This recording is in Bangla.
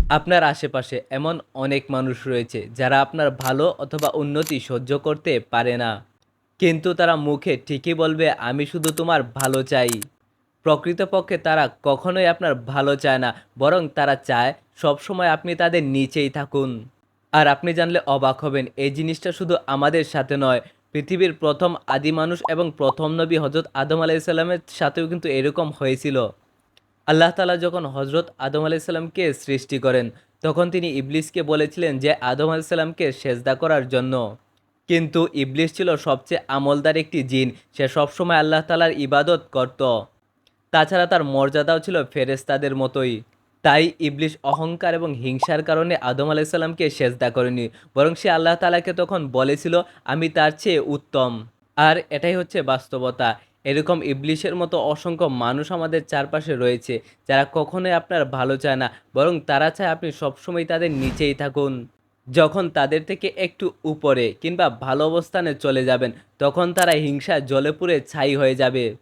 আপনার আশেপাশে এমন অনেক মানুষ রয়েছে যারা আপনার ভালো অথবা উন্নতি সহ্য করতে পারে না। কিন্তু তারা মুখে ঠিকই বলবে আমি শুধু তোমার ভালো চাই। প্রকৃতপক্ষে তারা কখনোই আপনার ভালো চায় না, বরং তারা চায় সবসময় আপনি তাদের নিচেই থাকুন। আর আপনি জানলে অবাক হবেন, এই জিনিসটা শুধু আমাদের সাথে নয়, পৃথিবীর প্রথম আদি মানুষ এবং প্রথম নবী হজরত আদম আলাইসাল্লামের সাথেও কিন্তু এরকম হয়েছিল। আল্লাহ তাআলা যখন হজরত আদম আলাইসাল্লামকে সৃষ্টি করেন, তখন তিনি ইবলিসকে বলেছিলেন যে আদম আলাইসাল্লামকে সেজদা করার জন্য। কিন্তু ইবলিস ছিল সবচেয়ে আমলদার একটি জিন। সে সবসময় আল্লাহ তাআলার ইবাদত করত। তাছাড়া তার মর্যাদাও ছিল ফেরেশতাদের মতোই। তাই ইবলিস অহংকার এবং হিংসার কারণে আদম আলাইসাল্লামকে সেজদা করেনি, বরং সে আল্লাহ তাআলাকে তখন বলেছিল আমি তার চেয়ে উত্তম। আর এটাই হচ্ছে বাস্তবতা। এরকম ইবলিশের মতো অসংখ্য মানুষ আমাদের চারপাশে রয়েছে, যারা কখনোই আপনার ভালো চায় না, বরং তারা চায় আপনি সবসময় তাদের নিচেই থাকুন। যখন তাদের থেকে একটু উপরে কিংবা ভালো অবস্থানে চলে যাবেন, তখন তারা হিংসায় জ্বলে পুড়ে ছাই হয়ে যাবে।